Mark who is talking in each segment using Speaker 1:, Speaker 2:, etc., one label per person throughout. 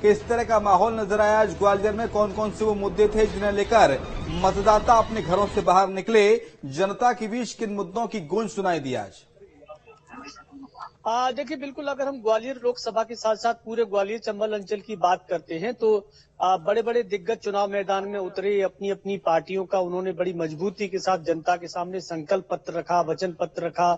Speaker 1: किस तरह का माहौल नजर आया आज ग्वालियर में, कौन कौन से वो मुद्दे थे जिन्हें लेकर मतदाता अपने घरों से बाहर निकले, जनता के बीच किन मुद्दों की गूंज सुनाई दी आज?
Speaker 2: देखिए, बिल्कुल अगर हम ग्वालियर लोकसभा के साथ साथ पूरे ग्वालियर चंबल अंचल की बात करते हैं तो बड़े बड़े दिग्गज चुनाव मैदान में उतरे, अपनी अपनी पार्टियों का उन्होंने बड़ी मजबूती के साथ जनता के सामने संकल्प पत्र रखा, वचन पत्र रखा।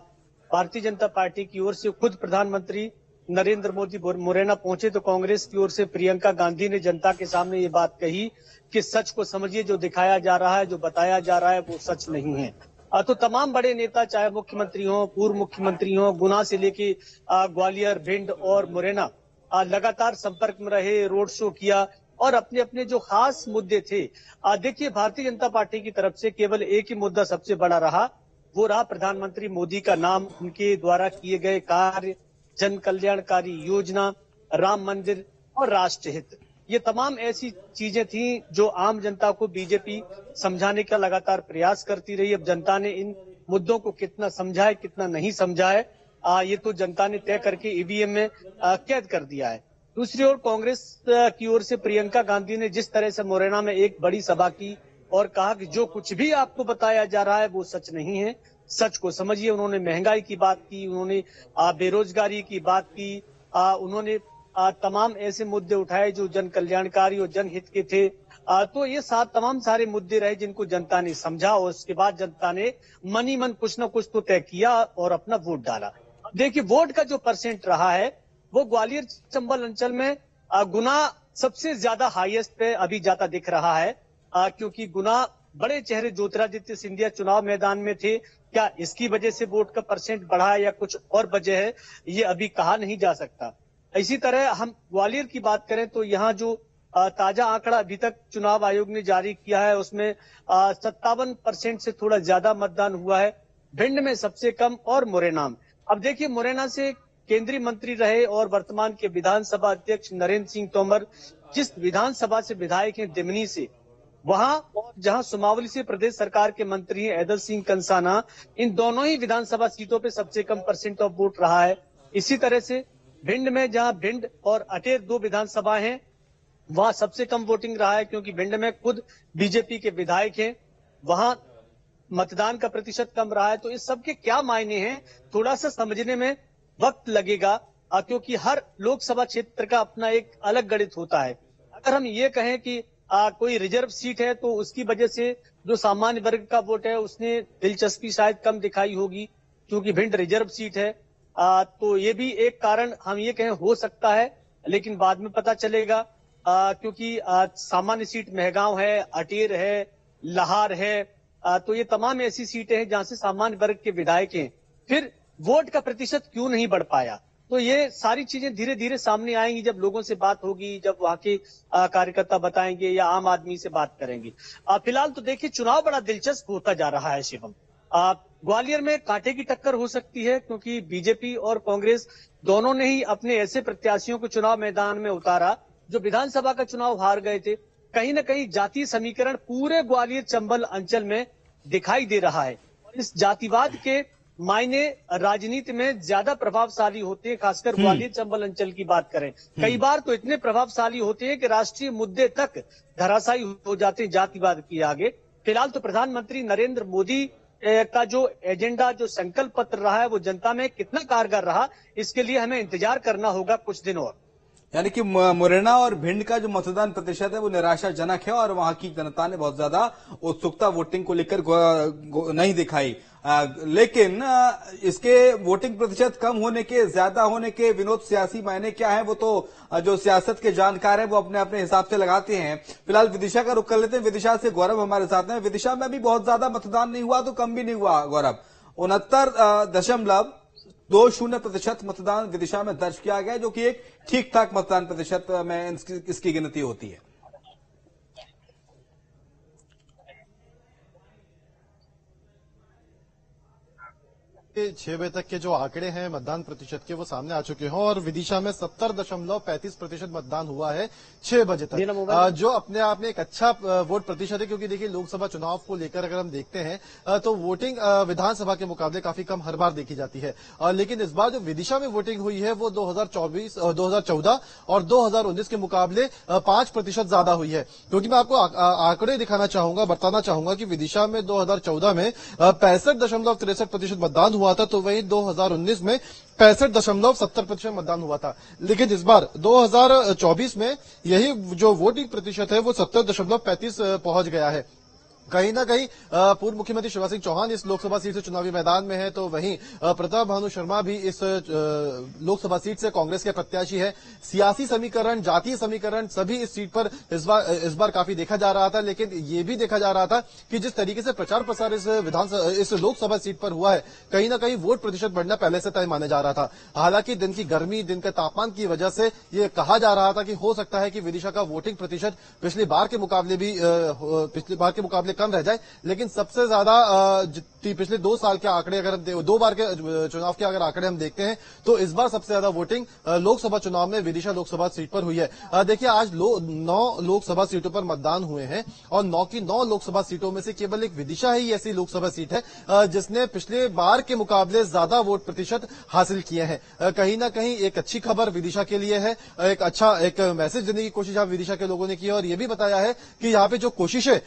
Speaker 2: भारतीय जनता पार्टी की ओर से खुद प्रधानमंत्री नरेंद्र मोदी मुरैना पहुंचे तो कांग्रेस की ओर से प्रियंका गांधी ने जनता के सामने ये बात कही कि सच को समझिए, जो दिखाया जा रहा है, जो बताया जा रहा है वो सच नहीं है। तो तमाम बड़े नेता, चाहे मुख्यमंत्री हो, पूर्व मुख्यमंत्री हो, गुना से लेके ग्वालियर, भिंड और मुरैना लगातार संपर्क में रहे, रोड शो किया और अपने अपने जो खास मुद्दे थे। देखिए, भारतीय जनता पार्टी की तरफ से केवल एक ही मुद्दा सबसे बड़ा रहा, वो रहा प्रधानमंत्री मोदी का नाम, उनके द्वारा किए गए कार्य, जन कल्याणकारी योजना, राम मंदिर और राष्ट्रहित। ये तमाम ऐसी चीजें थी जो आम जनता को बीजेपी समझाने का लगातार प्रयास करती रही। अब जनता ने इन मुद्दों को कितना समझा है, कितना नहीं समझा है, ये तो जनता ने तय करके ईवीएम में कैद कर दिया है। दूसरी ओर कांग्रेस की ओर से प्रियंका गांधी ने जिस तरह से मुरैना में एक बड़ी सभा की और कहा कि जो कुछ भी आपको बताया जा रहा है वो सच नहीं है, सच को समझिए। उन्होंने महंगाई की बात की, उन्होंने बेरोजगारी की बात की, उन्होंने तमाम ऐसे मुद्दे उठाए जो जन कल्याणकारी और जनहित के थे। तो ये तमाम सारे मुद्दे रहे जिनको जनता ने समझा और उसके बाद जनता ने मन ही मन कुछ न कुछ तो तय किया और अपना वोट डाला। देखिए, वोट का जो परसेंट रहा है वो ग्वालियर चंबल अंचल में गुना सबसे ज्यादा हाईएस्ट पे अभी जाता दिख रहा है, क्योंकि गुना बड़े चेहरे ज्योतिरादित्य सिंधिया चुनाव मैदान में थे। क्या इसकी वजह से वोट का परसेंट बढ़ा है या कुछ और वजह है, ये अभी कहा नहीं जा सकता। इसी तरह हम ग्वालियर की बात करें तो यहाँ जो ताजा आंकड़ा अभी तक चुनाव आयोग ने जारी किया है उसमें 57% से थोड़ा ज्यादा मतदान हुआ है। भिंड में सबसे कम और मुरैना में। अब देखिए, मुरैना से केंद्रीय मंत्री रहे और वर्तमान के विधानसभा अध्यक्ष नरेंद्र सिंह तोमर जिस विधानसभा से विधायक हैं दिमनी से, वहां और जहां सुमावली से प्रदेश सरकार के मंत्री हैं ऐदल सिंह कंसाना, इन दोनों ही विधानसभा सीटों पे सबसे कम परसेंट ऑफ वोट रहा है। इसी तरह से भिंड में, जहां भिंड और अटेर दो विधानसभा हैं, वहां सबसे कम वोटिंग रहा है, क्योंकि भिंड में खुद बीजेपी के विधायक हैं, वहां मतदान का प्रतिशत कम रहा है। तो इस सब के क्या मायने हैं, थोड़ा सा समझने में वक्त लगेगा, क्योंकि हर लोकसभा क्षेत्र का अपना एक अलग गणित होता है। अगर हम ये कहें कि कोई रिजर्व सीट है तो उसकी वजह से जो सामान्य वर्ग का वोट है उसने दिलचस्पी शायद कम दिखाई होगी, क्योंकि भिंड रिजर्व सीट है। तो ये भी एक कारण हम ये कहें हो सकता है, लेकिन बाद में पता चलेगा, क्योंकि सामान्य सीट मेहगांव है, अटेर है, लहार है, तो ये तमाम ऐसी सीटें हैं जहां से सामान्य वर्ग के विधायक हैं। फिर वोट का प्रतिशत क्यों नहीं बढ़ पाया, तो ये सारी चीजें धीरे धीरे सामने आएंगी जब लोगों से बात होगी, जब वहां के कार्यकर्ता बताएंगे या आम आदमी से बात करेंगे। फिलहाल तो देखिए, चुनाव बड़ा दिलचस्प होता जा रहा है शिवम। ग्वालियर में कांटे की टक्कर हो सकती है, क्योंकि बीजेपी और कांग्रेस दोनों ने ही अपने ऐसे प्रत्याशियों को चुनाव मैदान में उतारा जो विधानसभा का चुनाव हार गए थे। कहीं न कहीं जातीय समीकरण पूरे ग्वालियर चंबल अंचल में दिखाई दे रहा है और इस जातिवाद के मायने राजनीति में ज्यादा प्रभावशाली होते हैं, खासकर ग्वालियर चंबल अंचल की बात करें। कई बार तो इतने प्रभावशाली होते हैं कि राष्ट्रीय मुद्दे तक धराशायी हो जाते हैं जातिवाद के आगे। फिलहाल तो प्रधानमंत्री नरेंद्र मोदी का जो एजेंडा, जो संकल्प पत्र रहा है, वो जनता में कितना कारगर रहा, इसके लिए हमें इंतजार करना होगा कुछ दिन और।
Speaker 1: यानी कि मुरैना और भिंड का जो मतदान प्रतिशत है वो निराशाजनक है और वहां की जनता ने बहुत ज्यादा उत्सुकता वोटिंग को लेकर नहीं दिखाई। लेकिन इसके वोटिंग प्रतिशत कम होने के, ज्यादा होने के विनोद सियासी मायने क्या है, वो तो जो सियासत के जानकार हैं वो अपने अपने हिसाब से लगाते हैं। फिलहाल विदिशा का रुख कर लेते हैं। विदिशा से गौरव हमारे साथ हैं। विदिशा में भी बहुत ज्यादा मतदान नहीं हुआ तो कम भी नहीं हुआ गौरव, 69.20% मतदान विदिशा में दर्ज किया गया, जो कि एक ठीक ठाक मतदान प्रतिशत में इसकी गिनती होती है।
Speaker 3: 6 बजे तक के जो आंकड़े हैं मतदान प्रतिशत के वो सामने आ चुके हैं और विदिशा में 70.35% मतदान हुआ है 6 बजे तक, जो अपने आप में एक अच्छा वोट प्रतिशत है। क्योंकि देखिए लोकसभा चुनाव को लेकर अगर हम देखते हैं तो वोटिंग विधानसभा के मुकाबले काफी कम हर बार देखी जाती है, लेकिन इस बार जो विदिशा में वोटिंग हुई है वो 2014 और 2019 के मुकाबले 5% ज्यादा हुई है। क्योंकि मैं आपको आंकड़े दिखाना चाहूंगा, बताना चाहूंगा कि विदिशा में 2014 में 65.63% मतदान हुआ था, तो वहीं 2019 में 65.70% मतदान हुआ था। लेकिन इस बार 2024 में यही जो वोटिंग प्रतिशत है वो 70.35 पहुंच गया है। कहीं ना कहीं पूर्व मुख्यमंत्री शिवराज सिंह चौहान इस लोकसभा सीट से चुनावी मैदान में है, तो वहीं प्रताप भानु शर्मा भी इस लोकसभा सीट से कांग्रेस के प्रत्याशी है। सियासी समीकरण, जातीय समीकरण सभी इस सीट पर इस बार काफी देखा जा रहा था। लेकिन ये भी देखा जा रहा था कि जिस तरीके से प्रचार प्रसार इस लोकसभा सीट पर हुआ है, कहीं ना कहीं वोट प्रतिशत बढ़ना पहले से तय माना जा रहा था। हालांकि दिन की गर्मी, दिन के तापमान की वजह से ये कहा जा रहा था कि हो सकता है कि विदिशा का वोटिंग प्रतिशत पिछली बार के मुकाबले कम रह जाए। लेकिन सबसे ज्यादा पिछले 2 साल के आंकड़े, अगर 2 बार के चुनाव के अगर आंकड़े हम देखते हैं तो इस बार सबसे ज्यादा वोटिंग लोकसभा चुनाव में विदिशा लोकसभा सीट पर हुई है। देखिए आज 9 लोकसभा सीटों पर मतदान हुए हैं और 9 की 9 लोकसभा सीटों में से केवल एक विदिशा ही ऐसी लोकसभा सीट है जिसने पिछले बार के मुकाबले ज्यादा वोट प्रतिशत हासिल किए हैं। कहीं ना कहीं एक अच्छी खबर विदिशा के लिए है, एक मैसेज देने की कोशिश आप विदिशा के लोगों ने की और यह भी बताया है कि यहाँ पे जो कोशिशें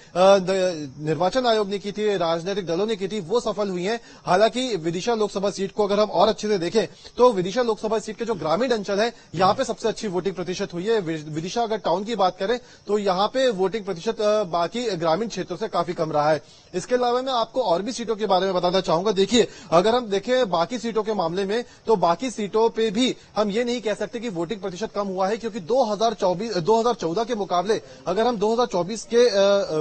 Speaker 3: निर्वाचन आयोग ने की थी, राजनीतिक दलों ने की थी, वो सफल हुई हैं। हालांकि विदिशा लोकसभा सीट को अगर हम और अच्छे से देखें तो विदिशा लोकसभा सीट के जो ग्रामीण अंचल है यहां पे सबसे अच्छी वोटिंग प्रतिशत हुई है। विदिशा अगर टाउन की बात करें तो यहां पे वोटिंग प्रतिशत बाकी ग्रामीण क्षेत्रों से काफी कम रहा है। इसके अलावा मैं आपको और भी सीटों के बारे में बताना चाहूंगा। देखिए अगर हम देखें बाकी सीटों के मामले में तो बाकी सीटों पे भी हम ये नहीं कह सकते कि वोटिंग प्रतिशत कम हुआ है, क्योंकि 2014 के मुकाबले अगर हम 2024 के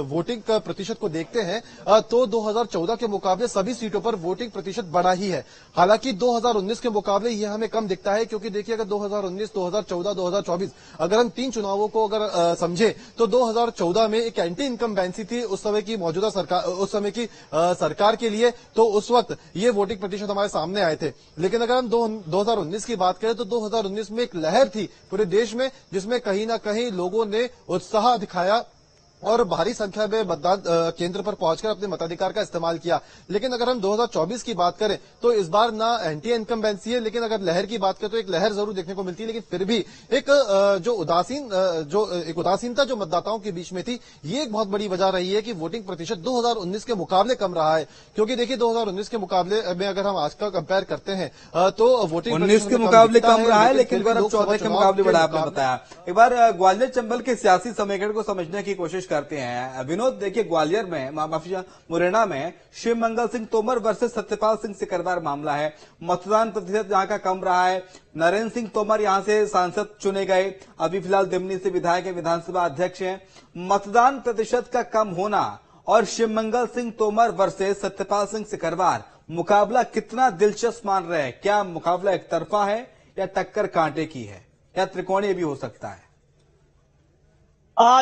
Speaker 3: वोटिंग प्रतिशत को देखते हैं तो 2014 के मुकाबले सभी सीटों पर वोटिंग प्रतिशत बढ़ा ही है। हालांकि 2019 के मुकाबले यह हमें कम दिखता है, क्योंकि देखिए अगर 2019, 2014, 2024 अगर हम 3 चुनावों को अगर समझे तो 2014 में एक एंटी इनकम्बेंसी थी उस समय की मौजूदा सरकार, उस समय की सरकार के लिए, तो उस वक्त ये वोटिंग प्रतिशत हमारे सामने आए थे। लेकिन अगर हम 2019 की बात करें तो 2019 में एक लहर थी पूरे देश में जिसमें कहीं ना कहीं लोगों ने उत्साह दिखाया और भारी संख्या में मतदान केंद्र पर पहुंचकर अपने मताधिकार का इस्तेमाल किया। लेकिन अगर हम 2024 की बात करें तो इस बार ना एंटी इनकम्बेंसी है, लेकिन अगर लहर की बात करें तो एक लहर जरूर देखने को मिलती है। लेकिन फिर भी एक उदासीनता जो मतदाताओं के बीच में थी, ये एक बहुत बड़ी वजह रही है कि वोटिंग प्रतिशत 2019 के मुकाबले कम रहा है। क्योंकि देखिए 2019 के मुकाबले में अगर हम आज का कंपेयर करते हैं तो वोटिंग
Speaker 1: 19 के मुकाबले कम रहा है, लेकिन 14 के मुकाबले बढ़ा, आपने बताया। एक बार ग्वालियर चंबल के सियासी समीकरण को समझने की कोशिश करते हैं। विनोद, देखिए ग्वालियर में, मुरैना में शिव मंगल सिंह तोमर वर्सेस सत्यपाल सिंह सिकरवार मामला है। मतदान प्रतिशत यहां का कम रहा है। नरेंद्र सिंह तोमर यहां से सांसद चुने गए, अभी फिलहाल दिमनी से विधायक है, विधानसभा अध्यक्ष हैं। मतदान प्रतिशत का कम होना और शिव मंगल सिंह तोमर वर्सेस सत्यपाल सिंह सिकरवार, मुकाबला कितना दिलचस्प मान रहे हैं? क्या मुकाबला एक तरफा है या टक्कर कांटे की है या त्रिकोणीय भी हो सकता है?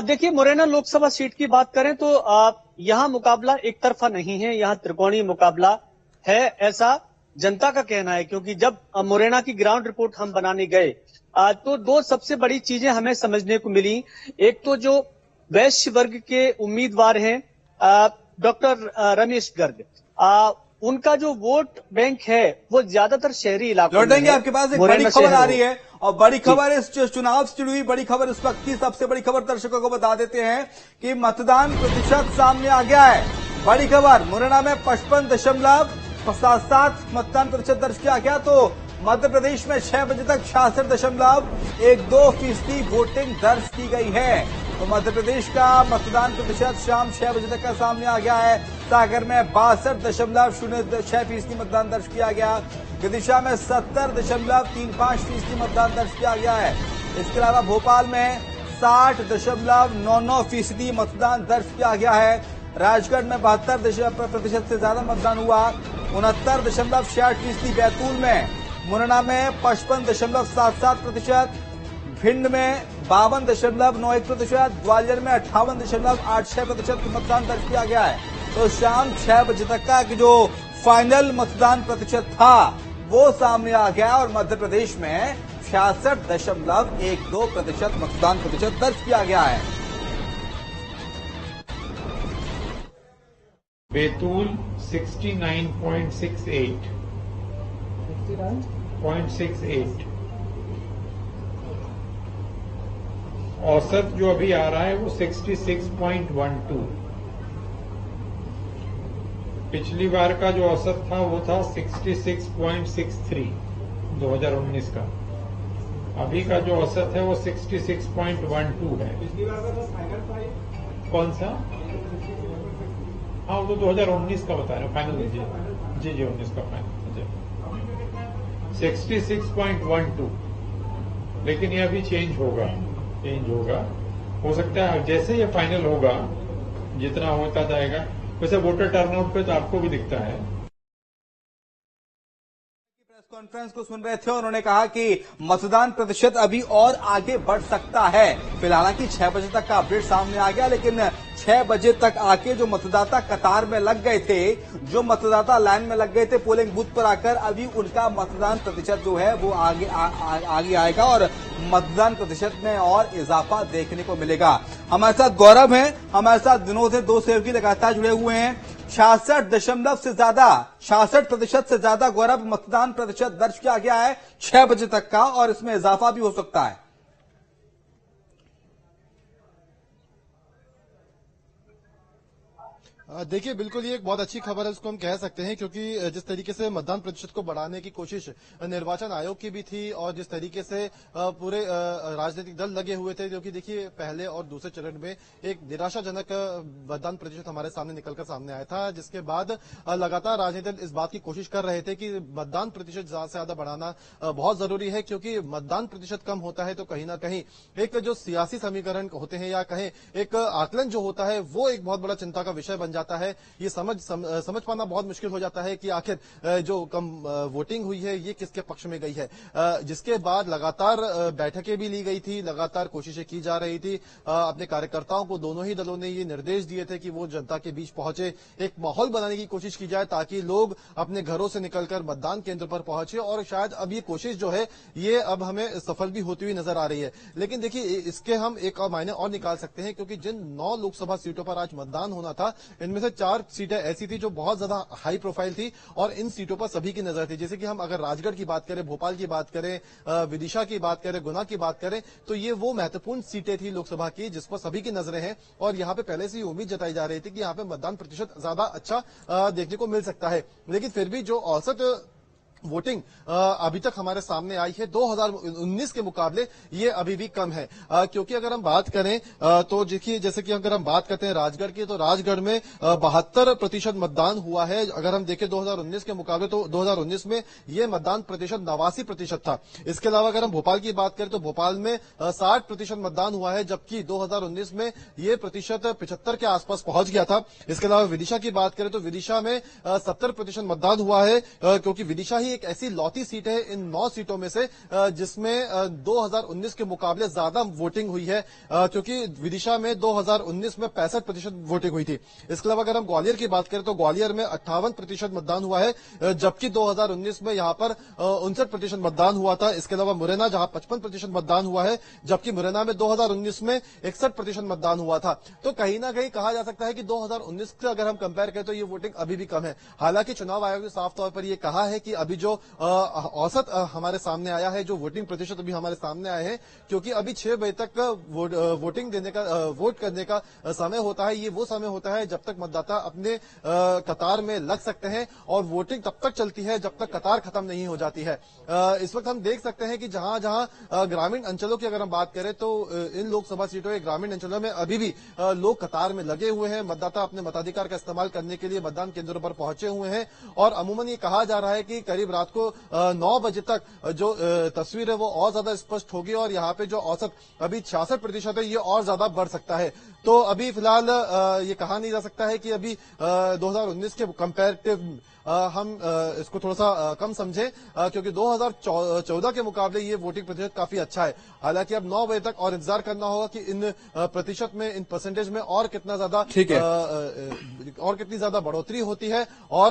Speaker 2: देखिए मुरैना लोकसभा सीट की बात करें तो यहाँ मुकाबला एक तरफा नहीं है, यहाँ त्रिकोणीय मुकाबला है, ऐसा जनता का कहना है। क्योंकि जब मुरैना की ग्राउंड रिपोर्ट हम बनाने गए तो 2 सबसे बड़ी चीजें हमें समझने को मिली। एक तो जो वैश्य वर्ग के उम्मीदवार हैं डॉक्टर रमेश गर्ग, उनका जो वोट बैंक है वो ज्यादातर शहरी इलाकों में
Speaker 1: लौटेंगे आपके पास। एक बड़ी खबर आ रही है और बड़ी खबर इस चुनाव से जुड़ी हुई बड़ी खबर इस वक्त की सबसे बड़ी खबर दर्शकों को बता देते हैं कि मतदान प्रतिशत सामने आ गया है। बड़ी खबर, मुरैना में 55.77 मतदान प्रतिशत दर्ज किया गया, तो मध्य प्रदेश में 6 बजे तक 66.12% वोटिंग दर्ज की गई है। तो मध्य प्रदेश का मतदान प्रतिशत शाम 6 बजे तक का सामने आ गया है। सागर में 62.06% मतदान दर्ज किया गया। विदिशा में 70.35% मतदान दर्ज किया गया है। इसके अलावा भोपाल में 60.99% मतदान दर्ज किया गया है। राजगढ़ में 72% से ज्यादा मतदान हुआ, 69.66%। बैतूल में, मुरैना में 55.77%, भिंड में 52.91%, ग्वालियर में 58.86% मतदान दर्ज किया गया है। तो शाम 6 बजे तक का जो फाइनल मतदान प्रतिशत था वो सामने आ गया और मध्य प्रदेश में 66.12% मतदान प्रतिशत दर्ज किया गया है।
Speaker 4: बैतूल 69.68 औसत जो अभी आ रहा है वो 66.12। पिछली बार का जो औसत था वो था 66.63 2019 का। अभी का जो औसत है वो 66.12 है। पिछली बार का फाइनल था कौन सा? हाँ, वो तो 2019 का बता रहे हैं फाइनल। जी 19 का फाइनल 66.12। लेकिन ये अभी चेंज होगा। हो सकता है जैसे ये फाइनल होगा जितना होता जाएगा। वैसे वोटर टर्नआउट पे तो आपको भी दिखता है।
Speaker 1: प्रेस कॉन्फ्रेंस को सुन रहे थे, उन्होंने कहा कि मतदान प्रतिशत अभी और आगे बढ़ सकता है। फिलहाल हालांकि 6 बजे तक का अपडेट सामने आ गया, लेकिन 6 बजे तक आके जो मतदाता कतार में लग गए थे, जो मतदाता लाइन में लग गए थे पोलिंग बूथ पर आकर, अभी उनका मतदान प्रतिशत जो है वो आगे आएगा और मतदान प्रतिशत में और इजाफा देखने को मिलेगा। हमारे साथ गौरव हैं, हमारे साथ विनोद है, दो सहयोगी लगातार जुड़े हुए हैं। 66% से ज्यादा गौरव मतदान प्रतिशत दर्ज किया गया है 6 बजे तक का, और इसमें इजाफा भी हो सकता है।
Speaker 3: देखिए, बिल्कुल ये एक बहुत अच्छी खबर है, उसको हम कह सकते हैं, क्योंकि जिस तरीके से मतदान प्रतिशत को बढ़ाने की कोशिश निर्वाचन आयोग की भी थी और जिस तरीके से पूरे राजनीतिक दल लगे हुए थे, जो कि देखिए पहले और दूसरे चरण में एक निराशाजनक मतदान प्रतिशत हमारे सामने निकलकर सामने आया था, जिसके बाद लगातार राजनीतिक दल इस बात की कोशिश कर रहे थे कि मतदान प्रतिशत ज्यादा से ज्यादा बढ़ाना बहुत जरूरी है, क्योंकि मतदान प्रतिशत कम होता है तो कहीं ना कहीं एक जो सियासी समीकरण होते हैं या कहें एक आकलन जो होता है वो एक बहुत बड़ा चिंता का विषय बन जाता है। ये समझ पाना बहुत मुश्किल हो जाता है कि आखिर जो कम वोटिंग हुई है ये किसके पक्ष में गई है। जिसके बाद लगातार बैठकें भी ली गई थी, लगातार कोशिशें की जा रही थी। अपने कार्यकर्ताओं को दोनों ही दलों ने ये निर्देश दिए थे कि वो जनता के बीच पहुंचे, एक माहौल बनाने की कोशिश की जाए ताकि लोग अपने घरों से निकलकर मतदान केंद्र पर पहुंचे, और शायद अब ये कोशिश जो है ये अब हमें सफल भी होती हुई नजर आ रही है। लेकिन देखिए, इसके हम एक और मायने और निकाल सकते हैं, क्योंकि जिन 9 लोकसभा सीटों पर आज मतदान होना था, इनमें से 4 सीटें ऐसी थी जो बहुत ज्यादा हाई प्रोफाइल थी और इन सीटों पर सभी की नजर थी। जैसे कि हम अगर राजगढ़ की बात करें, भोपाल की बात करें, विदिशा की बात करें, गुना की बात करें, तो ये वो महत्वपूर्ण सीटें थी लोकसभा की जिस पर सभी की नजरें हैं, और यहां पे पहले से ही उम्मीद जताई जा रही थी कि यहां पे मतदान प्रतिशत ज्यादा अच्छा देखने को मिल सकता है। लेकिन फिर भी जो औसत वोटिंग अभी तक हमारे सामने आई है 2019 के मुकाबले ये अभी भी कम है, क्योंकि अगर हम बात करें तो देखिए, जैसे कि अगर हम बात करते हैं राजगढ़ की, तो राजगढ़ में 72% मतदान हुआ है। अगर हम देखें 2019 के मुकाबले, तो 2019 में ये मतदान प्रतिशत 89% था। इसके अलावा अगर हम भोपाल की बात करें तो भोपाल में 60% मतदान हुआ है, जबकि 2019 में ये प्रतिशत 75 के आसपास पहुंच गया था। इसके अलावा विदिशा की बात करें तो विदिशा में 70% मतदान हुआ है, क्योंकि विदिशा एक ऐसी लौती सीट है इन 9 सीटों में से जिसमें 2019 के मुकाबले ज्यादा वोटिंग हुई है, क्योंकि विदिशा में 2019 में 65% वोटिंग हुई थी। इसके अलावा अगर हम ग्वालियर की बात करें तो ग्वालियर में 58% मतदान हुआ है, जबकि 2019 में यहां पर 59% मतदान हुआ था। इसके अलावा मुरैना जहां 55% मतदान हुआ है, जबकि मुरैना में 2019 में 61% मतदान हुआ था। तो कहीं ना कहीं कहा जा सकता है कि 2019 से अगर हम कंपेयर करें तो ये वोटिंग अभी भी कम है। हालांकि चुनाव आयोग ने साफ तौर पर यह कहा है कि अभी जो औसत हमारे सामने आया है, जो वोटिंग प्रतिशत अभी हमारे सामने आए हैं, क्योंकि अभी 6 बजे तक वोटिंग देने का वोट करने का समय होता है। ये वो समय होता है जब तक मतदाता अपने कतार में लग सकते हैं, और वोटिंग तब तक चलती है जब तक कतार खत्म नहीं हो जाती है। इस वक्त हम देख सकते हैं कि जहां जहां ग्रामीण अंचलों की अगर हम बात करें तो इन लोकसभा सीटों के ग्रामीण अंचलों में अभी भी लोग कतार में लगे हुए हैं। मतदाता अपने मताधिकार का इस्तेमाल करने के लिए मतदान केंद्रों पर पहुंचे हुए हैं, और अमूमन ये कहा जा रहा है कि करीब रात को 9 बजे तक जो तस्वीर है वो और ज्यादा स्पष्ट होगी, और यहाँ पे जो औसत अभी 66% है ये और ज्यादा बढ़ सकता है। तो अभी फिलहाल ये कहा नहीं जा सकता है कि अभी 2019 के कंपैरेटिव हम इसको थोड़ा सा कम समझें, क्योंकि 2014 के मुकाबले ये वोटिंग प्रतिशत काफी अच्छा है। हालांकि अब 9 बजे तक और इंतजार करना होगा कि इन प्रतिशत में, इन परसेंटेज में और कितना ज्यादा, और कितनी ज्यादा बढ़ोतरी होती है और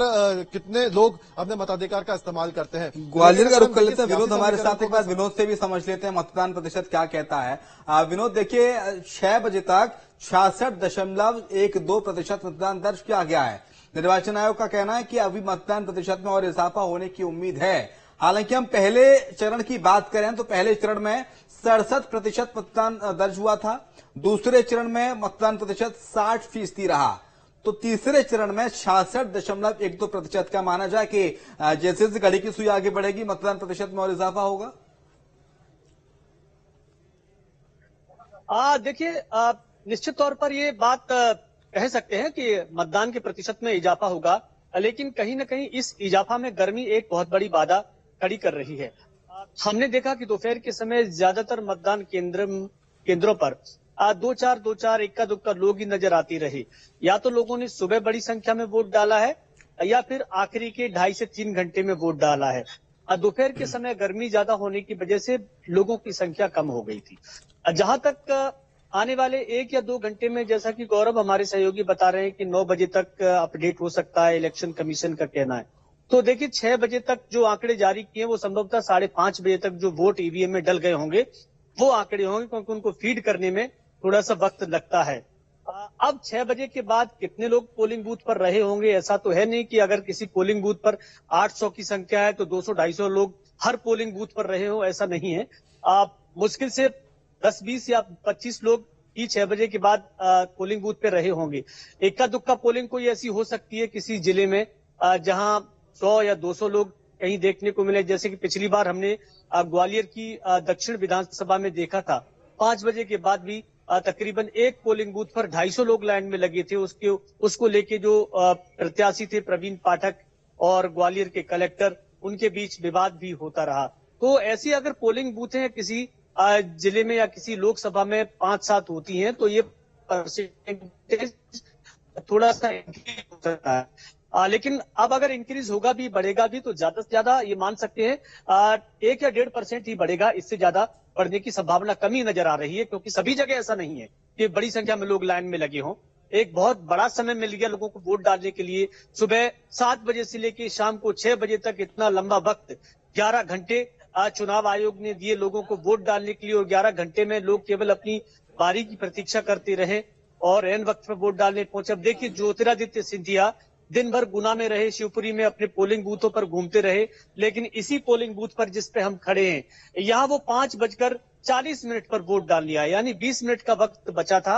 Speaker 3: कितने लोग अपने मताधिकार का इस्तेमाल करते हैं।
Speaker 1: ग्वालियर का रुख कर लेते हैं विनोद हमारे साथ, एक बार विनोद से भी समझ लेते हैं मतदान प्रतिशत क्या कहता है। विनोद देखिए, 6 बजे तक 66.12% मतदान दर्ज किया गया है। निर्वाचन आयोग का कहना है कि अभी मतदान प्रतिशत में और इजाफा होने की उम्मीद है। हालांकि हम पहले चरण की बात करें तो पहले चरण में 67% मतदान दर्ज हुआ था, दूसरे चरण में मतदान प्रतिशत 60% रहा, तो तीसरे चरण में 66.12% का माना जाए कि जैसे जैसे घड़ी की सुई आगे बढ़ेगी मतदान प्रतिशत में और इजाफा होगा।
Speaker 2: देखिए, निश्चित तौर पर ये बात कह सकते हैं कि मतदान के प्रतिशत में इजाफा होगा, लेकिन कहीं न कहीं इस इजाफा में गर्मी एक बहुत बड़ी बाधा खड़ी कर रही है। हमने देखा कि दोपहर के समय ज्यादातर मतदान केंद्रों पर 2-4 इक्का दुक्का लोग ही नजर आती रही। या तो लोगों ने सुबह बड़ी संख्या में वोट डाला है या फिर आखिरी के 2.5 से 3 घंटे में वोट डाला है। दोपहर के समय गर्मी ज्यादा होने की वजह से लोगों की संख्या कम हो गई थी। जहां तक आने वाले 1 या 2 घंटे में, जैसा कि गौरव हमारे सहयोगी बता रहे हैं कि 9 बजे तक अपडेट हो सकता है, इलेक्शन कमीशन का कहना है। तो देखिए, 6 बजे तक जो आंकड़े जारी किए वो संभवतः 5:30 बजे तक जो वोट ईवीएम में डल गए होंगे वो आंकड़े होंगे, क्योंकि उनको फीड करने में थोड़ा सा वक्त लगता है। अब 6 बजे के बाद कितने लोग पोलिंग बूथ पर रहे होंगे, ऐसा तो है नहीं कि अगर किसी पोलिंग बूथ पर 800 की संख्या है तो 200-250 लोग हर पोलिंग बूथ पर रहे हो, ऐसा नहीं है। मुश्किल से 10, 20 या 25 लोग ही 6 बजे के बाद पोलिंग बूथ पे रहे होंगे। इक्का दुक्का पोलिंग कोई ऐसी हो सकती है किसी जिले में जहां 100 या 200 लोग कहीं देखने को मिले, जैसे कि पिछली बार हमने ग्वालियर की दक्षिण विधानसभा में देखा था। 5 बजे के बाद भी तकरीबन एक पोलिंग बूथ पर 250 लोग लाइन में लगे थे। उसको लेके जो प्रत्याशी थे प्रवीण पाठक और ग्वालियर के कलेक्टर, उनके बीच विवाद भी होता रहा। तो ऐसी अगर पोलिंग बूथें किसी जिले में या किसी लोकसभा में 5-7 होती हैं तो ये परसेंटेज थोड़ा सा इंक्रीज हो सकता है। लेकिन अब अगर इंक्रीज होगा भी, बढ़ेगा भी, तो ज्यादा से ज्यादा ये मान सकते हैं 1 या 1.5% ही बढ़ेगा। इससे ज्यादा बढ़ने की संभावना कमी नजर आ रही है, क्योंकि सभी जगह ऐसा नहीं है कि बड़ी संख्या में लोग लाइन में लगे हों। एक बहुत बड़ा समय मिल गया लोगों को वोट डालने के लिए। सुबह 7 बजे से लेकर शाम को 6 बजे तक इतना लंबा वक्त, 11 घंटे चुनाव आयोग ने दिए लोगों को वोट डालने के लिए, और 11 घंटे में लोग केवल अपनी बारी की प्रतीक्षा करते रहे और एन वक्त पर वोट डालने पहुंचे। अब देखिए, ज्योतिरादित्य सिंधिया दिन भर गुना में रहे, शिवपुरी में अपने पोलिंग बूथों पर घूमते रहे, लेकिन इसी पोलिंग बूथ पर जिस पे हम खड़े हैं, यहाँ वो 5:40 पर वोट डाल लिया, यानी 20 मिनट का वक्त बचा था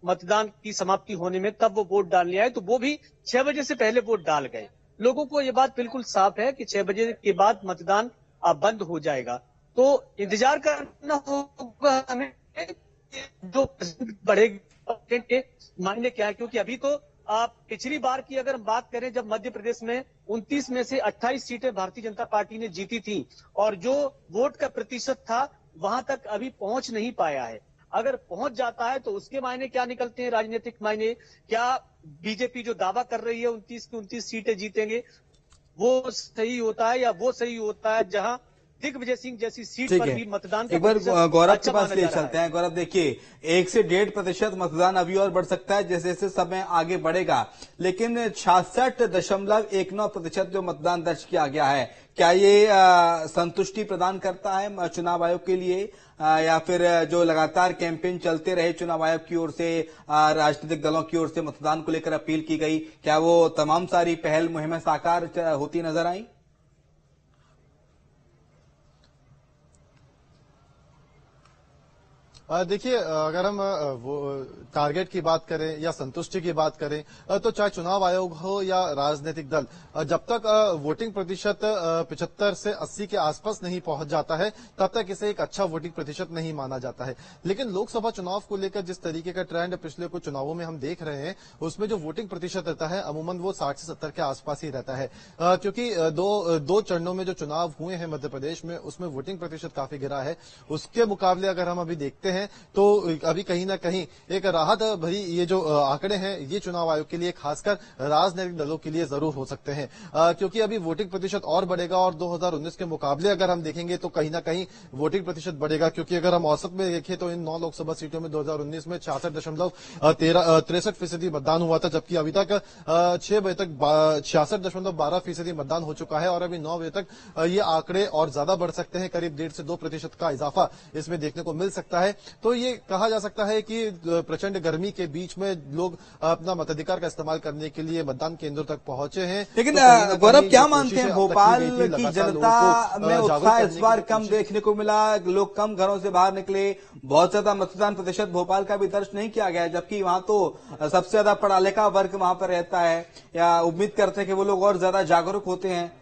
Speaker 2: मतदान की समाप्ति होने में, तब वो वोट डाल लिया है। तो वो भी 6 बजे से पहले वोट डाल गए। लोगों को ये बात बिल्कुल साफ है कि 6 बजे के बाद मतदान बंद हो जाएगा। तो इंतजार करना होगा हमें जो बढ़ेगा के मायने क्या है, क्योंकि अभी तो पिछली बार की अगर हम बात करें, जब मध्य प्रदेश में 29 में से 28 सीटें भारतीय जनता पार्टी ने जीती थी और जो वोट का प्रतिशत था वहां तक अभी पहुंच नहीं पाया है। अगर पहुंच जाता है तो उसके मायने क्या निकलते हैं, राजनीतिक मायने। क्या बीजेपी जो दावा कर रही है 29 की 29 सीटें जीतेंगे, वो सही होता है, या वो सही होता है जहां दिग्विजय सिंह जैसी सीट पर भी मतदान
Speaker 1: एक बार गौरव के पास ले चलते हैं। गौरव, देखिए 1 से 1.5% मतदान अभी और बढ़ सकता है जैसे जैसे समय आगे बढ़ेगा, लेकिन 66.19% जो मतदान दर्ज किया गया है, क्या ये संतुष्टि प्रदान करता है चुनाव आयोग के लिए, या फिर जो लगातार कैंपेन चलते रहे चुनाव आयोग की ओर से, राजनीतिक दलों की ओर से मतदान को लेकर अपील की गई, क्या वो तमाम सारी पहल मुहिमें साकार होती नजर आई?
Speaker 3: देखिए, अगर हम वो टारगेट की बात करें या संतुष्टि की बात करें, तो चाहे चुनाव आयोग हो या राजनीतिक दल, जब तक वोटिंग प्रतिशत 75 से 80 के आसपास नहीं पहुंच जाता है तब तक इसे एक अच्छा वोटिंग प्रतिशत नहीं माना जाता है। लेकिन लोकसभा चुनाव को लेकर जिस तरीके का ट्रेंड पिछले कुछ चुनावों में हम देख रहे हैं, उसमें जो वोटिंग प्रतिशत रहता है अमूमन वो 60 से 70 के आसपास ही रहता है, क्योंकि दो चरणों में जो चुनाव हुए हैं मध्य प्रदेश में, उसमें वोटिंग प्रतिशत काफी गिरा है। उसके मुकाबले अगर हम अभी देखते हैं हैं तो अभी कहीं ना कहीं एक राहत भरी ये जो आंकड़े हैं ये चुनाव आयोग के लिए खासकर राजनीतिक दलों के लिए जरूर हो सकते हैं, क्योंकि अभी वोटिंग प्रतिशत और बढ़ेगा और 2019 के मुकाबले अगर हम देखेंगे तो कहीं ना कहीं वोटिंग प्रतिशत बढ़ेगा, क्योंकि अगर हम औसत में देखें तो इन 9 लोकसभा सीटों में 2019 में 66.63% मतदान हुआ था, जबकि अभी तक 6 बजे तक 66.12% मतदान हो चुका है और अभी 9 बजे तक ये आंकड़े और ज्यादा बढ़ सकते हैं, करीब 1.5 से 2% का इजाफा इसमें देखने को मिल सकता है। तो ये कहा जा सकता है कि प्रचंड गर्मी के बीच में लोग अपना मताधिकार का इस्तेमाल करने के लिए मतदान केंद्रों तक पहुंचे हैं।
Speaker 1: लेकिन गौरव, क्या मानते हैं, भोपाल की जनता में उत्साह इस बार कम देखने को मिला, लोग कम घरों से बाहर निकले, बहुत ज्यादा मतदान प्रतिशत भोपाल का भी दर्ज नहीं किया गया, जबकि वहां तो सबसे ज्यादा पढ़ा लिखा वर्ग वहां पर रहता है, या उम्मीद करते हैं कि वो लोग और ज्यादा जागरूक होते हैं।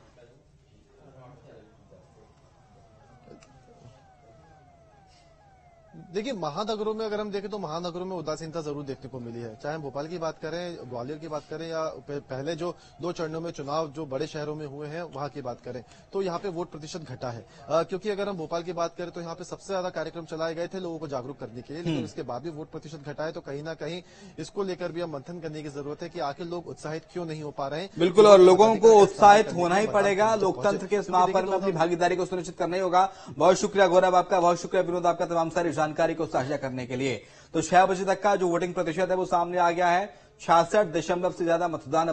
Speaker 3: देखिए, महानगरों में अगर हम देखें तो महानगरों में उदासीनता जरूर देखने को मिली है, चाहे हम भोपाल की बात करें, ग्वालियर की बात करें या पहले जो 2 चरणों में चुनाव जो बड़े शहरों में हुए हैं वहां की बात करें, तो यहाँ पे वोट प्रतिशत घटा है। क्योंकि अगर हम भोपाल की बात करें तो यहाँ पे सबसे ज्यादा कार्यक्रम चलाए गए थे लोगों को जागरूक करने के लिए, लेकिन इसके बाद भी वोट प्रतिशत घटा है, तो कहीं ना कहीं इसको लेकर भी हम मंथन करने की जरूरत है कि आखिर लोग उत्साहित क्यों नहीं हो पा रहे हैं।
Speaker 1: बिल्कुल, और लोगों को उत्साहित होना ही पड़ेगा, लोकतंत्र के इस महापर्व में अपनी भागीदारी को सुनिश्चित करना ही होगा। बहुत शुक्रिया गौरव आपका, बहुत शुक्रिया विनोद आपका तमाम सारी जानकारी को साझा करने के लिए। तो 6 बजे तक का जो वोटिंग प्रतिशत है वो सामने आ गया है, 66 दशमलव से ज्यादा मतदान